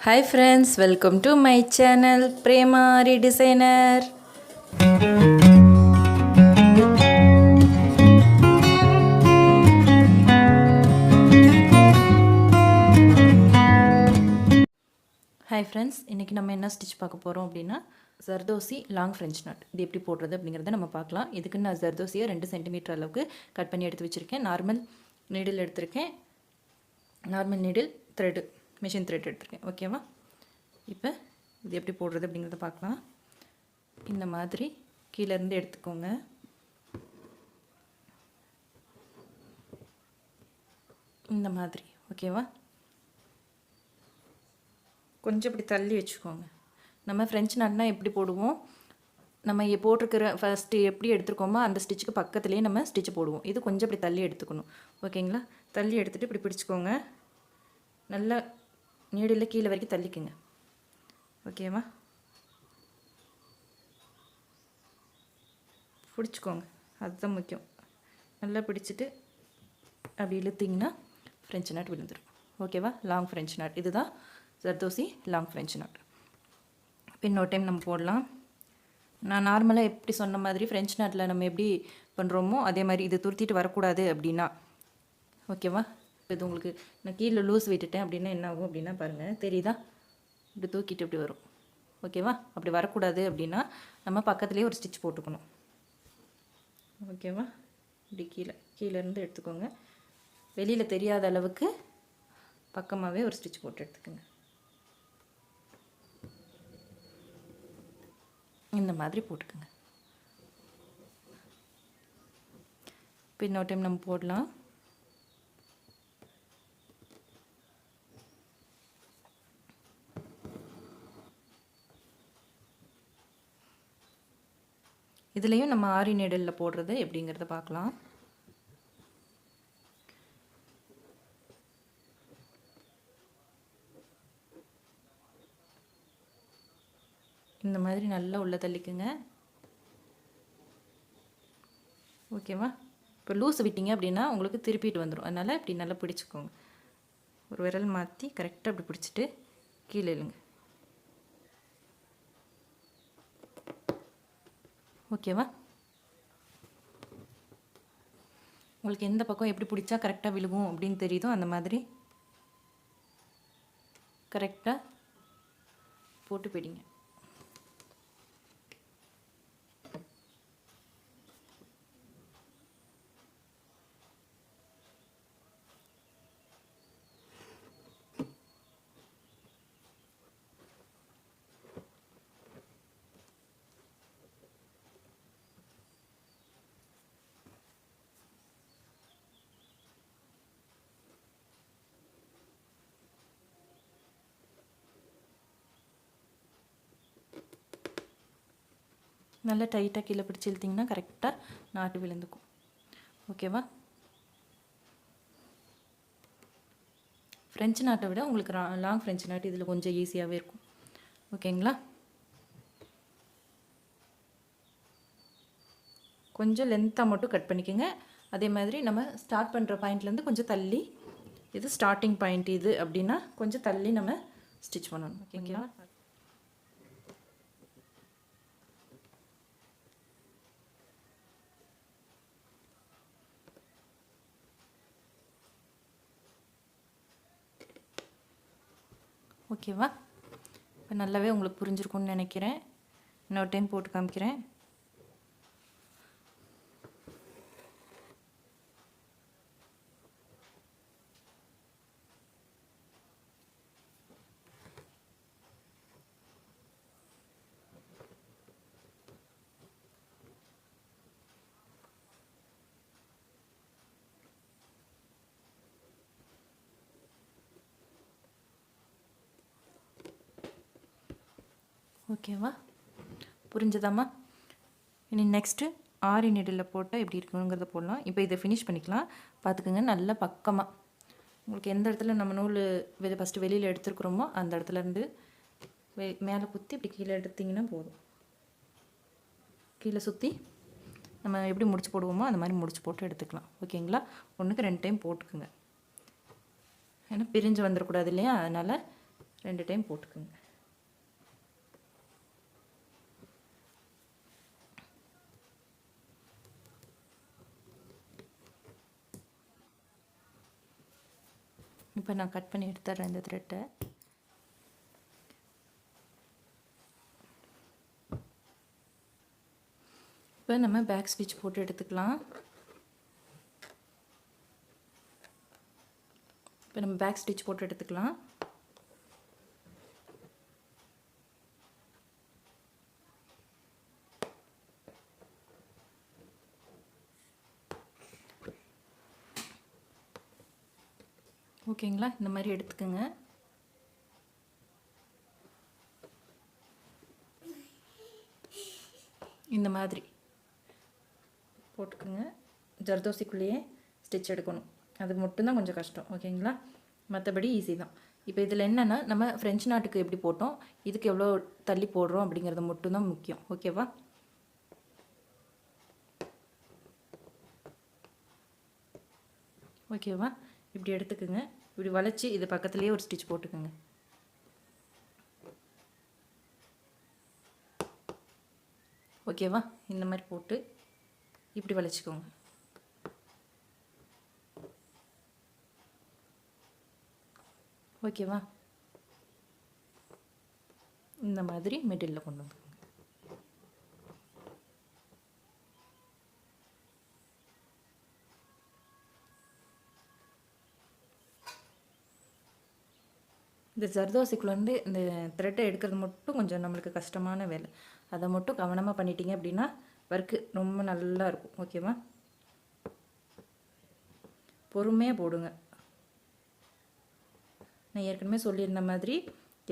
Hi friends, welcome to my channel Prema Redesigner. Hi friends, இன்னைக்கு நம்ம என்ன stitch பார்க்க போறோம் அப்படினா ஜர்தோசி லாங் ஃப்ரெஞ்ச் நாட். இது எப்படி போடுறது அப்படிங்கறத நம்ம பார்க்கலாம். இதுக்கு நான் ஜர்தோசியை 2 cm அளவுக்கு கட் பண்ணி எடுத்து வச்சிருக்கேன். நார்மல் நீடில் எடுத்துர்க்கேன். Normal needle thread machine thread எடுத்துர்க்கேன். ஓகேவா? இப்போ இது எப்படி போடுறது அப்படிங்கறத பார்க்கலாம். இந்த மாதிரி கீழ இருந்து எடுத்துக்கோங்க. இந்த மாதிரி ஓகேவா? கொஞ்சம் இப்படி தள்ளி வெச்சுக்கோங்க. நம்ம ஃப்ரெஞ்ச் நாட்னா எப்படி போடுவோம்? நம்ம போட்டுக்கிற ஃபர்ஸ்ட் எப்படி எடுத்துக்கோமோ அந்த ஸ்டிச்சுக்கு பக்கத்துலயே நம்ம ஸ்டிட்ச் போடுவோம். இது கொஞ்சம் இப்படி தள்ளி எடுத்துக்கணும். ஓகேங்களா? தள்ளி எடுத்துட்டு இப்படி பிடிச்சுக்கோங்க. நல்லா நீடில கீழ வரைக்கும் தள்ளிக்கங்க. ஓகேவா? பிடிச்சுக்கோங்க. அதுதான் முக்கியம். நல்லா பிடிச்சிட்டு அப்படி இழுத்தீங்கன்னா ஃப்ரெஞ்ச் நாட் விழுந்துரும். ஓகேவா? Long French not. இதுதான் ஜர்தோசி லாங் ஃப்ரெஞ்ச் நாட். இன்னொரு டைம் நம்ம போடலாம். நான் நார்மலாக எப்படி சொன்ன மாதிரி ஃப்ரெஞ்ச் நாட்டில் நம்ம எப்படி பண்ணுறோமோ அதே மாதிரி இது துருத்திட்டு வரக்கூடாது அப்படின்னா ஓகேவா? இது உங்களுக்கு நான் கீழே லூஸ் விட்டுட்டேன் அப்படின்னா என்ன ஆகும் அப்படின்னா பாருங்கள், தெரியுதா? இப்படி தூக்கிட்டு இப்படி வரும். ஓகேவா? அப்படி வரக்கூடாது அப்படின்னா நம்ம பக்கத்துலேயே ஒரு ஸ்டிச் போட்டுக்கணும். ஓகேவா? இப்படி கீழேருந்து எடுத்துக்கோங்க. வெளியில் தெரியாத அளவுக்கு பக்கமாகவே ஒரு ஸ்டிச் போட்டு எடுத்துக்கோங்க. இந்த மாதிரி போட்டுக்கோங்க. இப்போ இன்னொரு டைம் நம்ம போடலாம். இதுலேயும் நம்ம ஆரி நீடிலில் போடுறது எப்படிங்கிறத பார்க்கலாம். இந்த மாதிரி நல்லா உள்ள தள்ளிக்குங்க. ஓகேவா? இப்போ லூஸ் விட்டீங்க அப்படின்னா உங்களுக்கு திருப்பிட்டு வந்துடும். அதனால் இப்படி நல்லா பிடிச்சிக்கோங்க. ஒரு விரல் மாற்றி கரெக்டாக இப்படி பிடிச்சிட்டு கீழே இழுங்க. ஓகேவா? உங்களுக்கு எந்த பக்கம் எப்படி பிடிச்சா கரெக்டாக விழுகும் அப்படின்னு தெரியுதோ அந்த மாதிரி கரெக்டாக போட்டு பிடிங்க. நல்லா டைட்டாக கீழே பிடிச்சி இழுத்திங்கன்னா கரெக்டாக நாட்டு விழுந்துக்கும். ஓகேவா? ஃப்ரெஞ்ச் நாட்டை விட உங்களுக்கு லாங் ஃப்ரெஞ்ச் நாட் இதில் கொஞ்சம் ஈஸியாகவே இருக்கும். ஓகேங்களா? கொஞ்சம் லென்த்தாக மட்டும் கட் பண்ணிக்கோங்க. அதே மாதிரி நம்ம ஸ்டார்ட் பண்ணுற பாயிண்ட்லேருந்து கொஞ்சம் தள்ளி, இது ஸ்டார்டிங் பாயிண்ட் இது அப்படின்னா கொஞ்சம் தள்ளி நம்ம ஸ்டிச் பண்ணணும். ஓகேங்களா? ஓகேவா? இப்போ நல்லாவே உங்களுக்கு புரிஞ்சிருக்கும்னு நினைக்கிறேன். இன்னொரு டைம் போட்டு காமிக்கிறேன். ஓகேவா? புரிஞ்சதாம்மா? இனி நெக்ஸ்ட்டு ஆரி நீடிலில் போட்டால் எப்படி இருக்குங்கிறத போடலாம். இப்போ இதை ஃபினிஷ் பண்ணிக்கலாம். பார்த்துக்கோங்க, நல்ல பக்கமாக உங்களுக்கு எந்த இடத்துல நம்ம நூல் ஃபஸ்ட்டு வெளியில் எடுத்துருக்குறோமோ அந்த இடத்துலேருந்து மேலே குத்தி இப்படி கீழே எடுத்திங்கன்னா போதும். கீழே சுற்றி நம்ம எப்படி முடிச்சு போடுவோமோ அந்த மாதிரி முடிச்சு போட்டு எடுத்துக்கலாம். ஓகேங்களா? 1க்கு 2 டைம் போட்டுக்குங்க. ஏன்னா பிரிஞ்சு வந்துடக்கூடாது இல்லையா? அதனால் 2 டைம் போட்டுக்குங்க. இப்போ நான் கட் பண்ணி எடுத்துறேன் இந்த த்ரெட்டை. இப்போ நம்ம பேக் ஸ்டிச் போட்டு எடுத்துக்கலாம். இப்போ நம்ம பேக் ஸ்டிச் போட்டு எடுத்துக்கலாம். ஓகேங்களா, இந்த மாதிரி எடுத்துக்கோங்க. இந்த மாதிரி போட்டுக்கோங்க. ஜர்தோசிக்குள்ளேயே ஸ்டிச் எடுக்கணும், அது மட்டும்தான் கொஞ்சம் கஷ்டம். ஓகேங்களா, மற்றபடி ஈஸி தான். இப்போ இதில் என்னென்னா நம்ம ஃப்ரெஞ்ச் நாட்டுக்கு எப்படி போட்டோம், இதுக்கு எவ்வளோ தள்ளி போடுறோம் அப்படிங்கிறது மட்டும்தான் முக்கியம். ஓகேவா, ஓகேவா, இப்படி எடுத்துக்கோங்க. இப்படி வளைச்சி இது பக்கத்துலேயே ஒரு ஸ்டிச் போட்டுக்கோங்க. ஓகேவா, இந்த மாதிரி போட்டு இப்படி வளைச்சிக்கோங்க. ஓகேவா, இந்த மாதிரி மிடில் கொண்டு வந்துக்கோங்க. இந்த ஜர்தோசிக்குள்ளேருந்து இந்த த்ரெட்டை எடுக்கிறது மட்டும் கொஞ்சம் நம்மளுக்கு கஷ்டமான வேலை. அதை மட்டும் கவனமாக பண்ணிட்டீங்க அப்படின்னா ஒர்க்கு ரொம்ப நல்லா இருக்கும். ஓகேவா, பொறுமையாக போடுங்க. நான் ஏற்கனவே சொல்லியிருந்த மாதிரி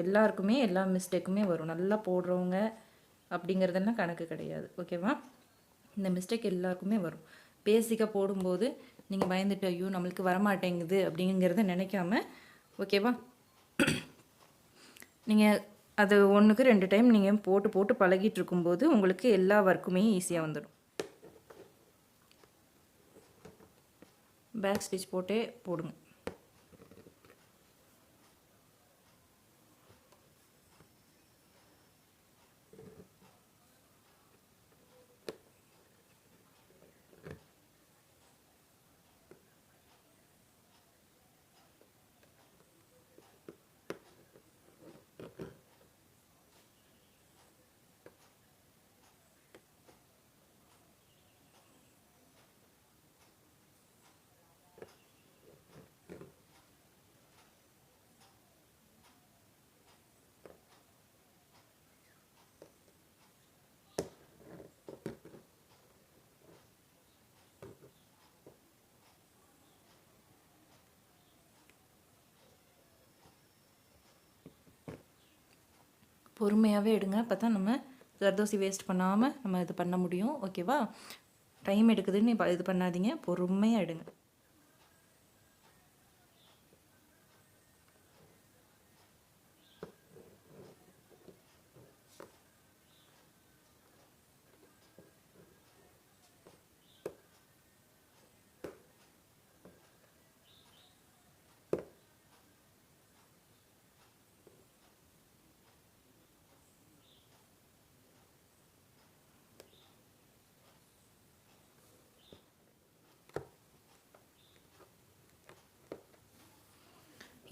எல்லாருக்குமே எல்லா மிஸ்டேக்குமே வரும். நல்லா போடுறவங்க அப்படிங்கிறதெல்லாம் கணக்கு கிடையாது. ஓகேவா, இந்த மிஸ்டேக் எல்லாருக்குமே வரும். பேசிக்காக போடும்போது நீங்கள் பயந்துட்டு ஐயோ நம்மளுக்கு வரமாட்டேங்குது அப்படிங்கிறத நினைக்காம, ஓகேவா, நீங்கள் அது 1க்கு 2 டைம் நீங்கள் போட்டு போட்டு பழகிட்டு இருக்கும்போது உங்களுக்கு எல்லா ஒர்க்குமே ஈஸியாக வந்துடும். பேக் ஸ்டிச் போட்டே போடுங்க. பொறுமையாகவே எடுங்க, அப்போ தான் நம்ம ஜர்தோசி வேஸ்ட் பண்ணாமல் நம்ம இது பண்ண முடியும். ஓகேவா, டைம் எடுக்குதுன்னு இப்போ இது பண்ணாதீங்க, பொறுமையாக எடுங்க.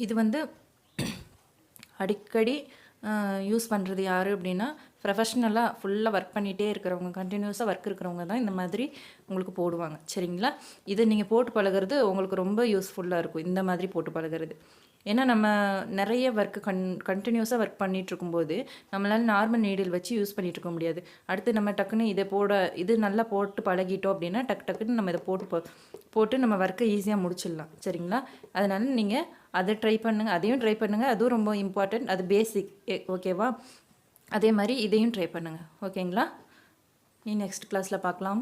இது வந்து அடிக்கடி யூஸ் பண்ணுறது யார் அப்படின்னா ப்ரொஃபஷ்னலாக ஃபுல்லாக ஒர்க் பண்ணிகிட்டே இருக்கிறவங்க, கண்டினியூஸாக ஒர்க் இருக்கிறவங்க தான் இந்த மாதிரி உங்களுக்கு போடுவாங்க. சரிங்களா, இது நீங்கள் போட்டு பழகிறது உங்களுக்கு ரொம்ப யூஸ்ஃபுல்லாக இருக்கும், இந்த மாதிரி போட்டு பழகிறது. ஏன்னா நம்ம நிறைய ஒர்க்கு கண்டினியூஸாக ஒர்க் பண்ணிகிட்ருக்கும்போது நம்மளால் நார்மல் நீடில் வச்சு யூஸ் பண்ணிகிட்ருக்க முடியாது. அடுத்து நம்ம டக்குன்னு இது நல்லா போட்டு பழகிட்டோம் அப்படின்னா டக்குன்னு நம்ம இதை போட்டு நம்ம ஒர்க்கை ஈஸியாக முடிச்சிடலாம். சரிங்களா, அதனால் நீங்கள் அதை ட்ரை பண்ணுங்கள், அதையும் ட்ரை பண்ணுங்கள், அதுவும் ரொம்ப இம்பார்ட்டண்ட், அது பேசிக். ஓகேவா, அதே மாதிரி இதையும் ட்ரை பண்ணுங்கள். ஓகேங்களா, நீ நெக்ஸ்ட் கிளாஸில் பார்க்கலாம்.